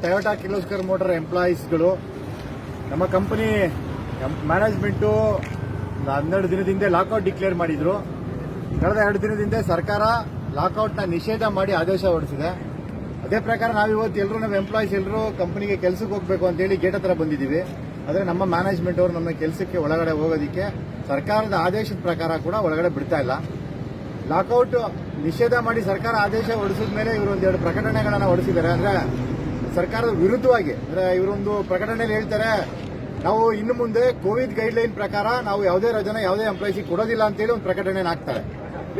Toyota Kirloskar motor ಎಂಪ್ಲಾಯೀಸ್ಗಳು ನಮ್ಮ company management 12 ದಿನದಿಂದ lockout declare ಮಾಡಿದ್ರು. ಕಳೆದ 2 ದಿನದಿಂದ ಸರ್ಕಾರ ಲಾಕೌಟ್ನ ನಿಷೇಧ ಮಾಡಿ ಆದೇಶ ಹೊರಡಿಸಿದೆ. ಅದೇ ಪ್ರಕಾರ ನಾವಿವತ್ತು ಎಲ್ಲರೂ ನಮ್ಮ ಎಂಪ್ಲಾಯೀಸ್ ಎಲ್ಲರೂ ಕಂಪನಿಗೆ ಕೆಲಸಕ್ಕೆ ಹೋಗಬೇಕು ಅಂತೇಳಿ ಗೇಟ್ ಹತ್ರ ಬಂದಿದ್ದೀವಿ. ಆದರೆ ನಮ್ಮ ಮ್ಯಾನೇಜ್ಮೆಂಟ್ ಅವರು ನಮ್ಮ ಕೆಲಸಕ್ಕೆ ಒಳಗಡೆ ಹೋಗೋದಕ್ಕೆ ಸರ್ಕಾರದ ಆದೇಶದ ಪ್ರಕಾರ ಕೂಡ ಒಳಗಡೆ ಬಿಡ್ತಾ ಇಲ್ಲ. ಲಾಕೌಟ್ ನಿಷೇಧ ಮಾಡಿ ಸರ್ಕಾರ ಆದೇಶ ಹೊರಡಿಸಿದ ಮೇಲೆ ಇವರು ಒಂದೆರಡು ಪ್ರಕಟಣೆಗಳನ್ನು ಹೊರಡಿಸಿದ್ದಾರೆ. ಅಂದ್ರೆ ಸರ್ಕಾರದ ವಿರುದ್ಧವಾಗಿ ಅಂದ್ರೆ ಇವರೊಂದು ಪ್ರಕಟಣೆಯಲ್ಲಿ ಹೇಳ್ತಾರೆ, ನಾವು ಇನ್ನು ಮುಂದೆ ಕೋವಿಡ್ ಗೈಡ್ಲೈನ್ ಪ್ರಕಾರ ನಾವು ಯಾವುದೇ ರಜನ ಯಾವುದೇ ಎಂಪ್ಲಾಯೀಸಿಗೆ ಕೊಡೋದಿಲ್ಲ ಅಂತೇಳಿ ಒಂದು ಪ್ರಕಟಣೆ ಹಾಕ್ತಾರೆ.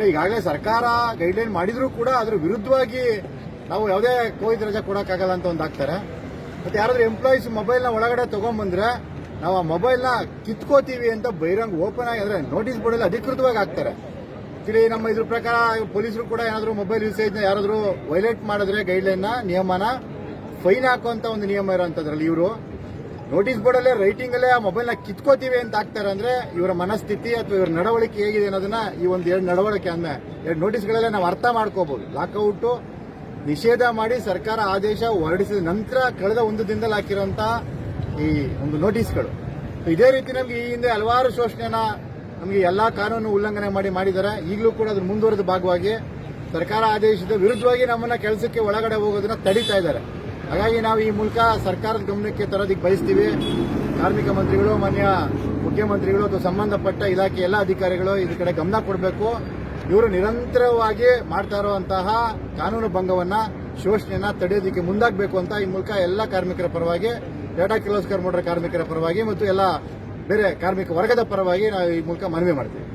ಈಗಾಗಲೇ ಸರ್ಕಾರ ಗೈಡ್ಲೈನ್ ಮಾಡಿದ್ರೂ ಕೂಡ ಅದ್ರ ವಿರುದ್ಧವಾಗಿ ನಾವು ಯಾವುದೇ ಕೋವಿಡ್ ರಜೆ ಕೊಡೋಕ್ಕಾಗಲ್ಲ ಅಂತ ಒಂದು ಹಾಕ್ತಾರೆ. ಮತ್ತೆ ಯಾರಾದ್ರೂ ಎಂಪ್ಲಾಯೀಸ್ ಮೊಬೈಲ್ನ ಒಳಗಡೆ ತಗೊಂಡ್ಬಂದ್ರೆ ನಾವು ಆ ಮೊಬೈಲ್ನ ಕಿತ್ಕೋತೀವಿ ಅಂತ ಬಹಿರಂಗ ಓಪನ್ ಆಗಿ ಅಂದ್ರೆ ನೋಟಿಸ್ ಬೋರ್ಡಲ್ಲಿ ಅಧಿಕೃತವಾಗಿ ಹಾಕ್ತಾರೆ. ಇಲ್ಲಿ ನಮ್ಮ ಇದ್ರ ಪ್ರಕಾರ ಪೊಲೀಸರು ಕೂಡ ಏನಾದರೂ ಮೊಬೈಲ್ ಯೂಸೇಜ್ ಯಾರಾದರೂ ವೈಲೇಟ್ ಮಾಡಿದ್ರೆ ಗೈಡ್ಲೈನ್ ನಿಯಮನ ಫೈನ್ ಹಾಕುವಂತ ಒಂದು ನಿಯಮ ಇರೋಂಥದ್ರಲ್ಲಿ ಇವರು ನೋಟಿಸ್ ಬೋರ್ಡಲ್ಲೇ ರೈಟಿಂಗ್ ಅಲ್ಲೇ ಆ ಮೊಬೈಲ್ನ ಕಿತ್ಕೋತೀವಿ ಅಂತ ಹಾಕ್ತಾರೆ. ಅಂದ್ರೆ ಇವರ ಮನಸ್ಥಿತಿ ಅಥವಾ ಇವರ ನಡವಳಿಕೆ ಹೇಗಿದೆ ಅನ್ನೋದನ್ನ ಈ ಒಂದು 2 ನಡವಳಿಕೆ ಅಂದ್ರೆ 2 ನೋಟಿಸ್ಗಳಲ್ಲೇ ನಾವು ಅರ್ಥ ಮಾಡ್ಕೋಬಹುದು. ಲಾಕೌಟ್ ನಿಷೇಧ ಮಾಡಿ ಸರ್ಕಾರ ಆದೇಶ ಹೊರಡಿಸಿದ ನಂತರ ಕಳೆದ 1 ದಿನದಲ್ಲಿ ಹಾಕಿರುವಂತಹ ಈ ಒಂದು ನೋಟಿಸ್ಗಳು. ಇದೇ ರೀತಿ ನಮಗೆ ಈ ಹಿಂದೆ ಹಲವಾರು ಶೋಷಣೆನ ನಮಗೆ ಎಲ್ಲಾ ಕಾನೂನು ಉಲ್ಲಂಘನೆ ಮಾಡಿದ್ದಾರೆ. ಈಗಲೂ ಕೂಡ ಅದ್ರ ಮುಂದುವರೆದ ಭಾಗವಾಗಿ ಸರ್ಕಾರ ಆದೇಶದ ವಿರುದ್ಧವಾಗಿ ನಮ್ಮನ್ನ ಕೆಲಸಕ್ಕೆ ಒಳಗಡೆ ಹೋಗೋದನ್ನ ತಡೀತಾ ಇದ್ದಾರೆ. ಹಾಗಾಗಿ ನಾವು ಈ ಮೂಲಕ ಸರ್ಕಾರದ ಗಮನಕ್ಕೆ ತರೋದಕ್ಕೆ ಬಯಸ್ತೀವಿ. ಕಾರ್ಮಿಕ ಮಂತ್ರಿಗಳು, ಮಾನ್ಯ ಮುಖ್ಯಮಂತ್ರಿಗಳು ಅಥವಾ ಸಂಬಂಧಪಟ್ಟ ಇಲಾಖೆ ಎಲ್ಲ ಅಧಿಕಾರಿಗಳು ಇದ್ರ ಕಡೆ ಗಮನ ಕೊಡಬೇಕು. ಇವರು ನಿರಂತರವಾಗಿ ಮಾಡ್ತಾ ಇರುವಂತಹ ಕಾನೂನು ಭಂಗವನ್ನ ಶೋಷಣೆಯನ್ನ ತಡೆಯೋದಕ್ಕೆ ಮುಂದಾಗಬೇಕು ಅಂತ ಈ ಮೂಲಕ ಎಲ್ಲ ಕಾರ್ಮಿಕರ ಪರವಾಗಿ, ಟೊಯೋಟಾ ಕಿರ್ಲೋಸ್ಕರ್ ಮೋಟರ್ ಕಾರ್ಮಿಕರ ಪರವಾಗಿ ಮತ್ತು ಎಲ್ಲ ಬೇರೆ ಕಾರ್ಮಿಕ ವರ್ಗದ ಪರವಾಗಿ ನಾವು ಈ ಮೂಲಕ ಮನವಿ ಮಾಡ್ತೀವಿ.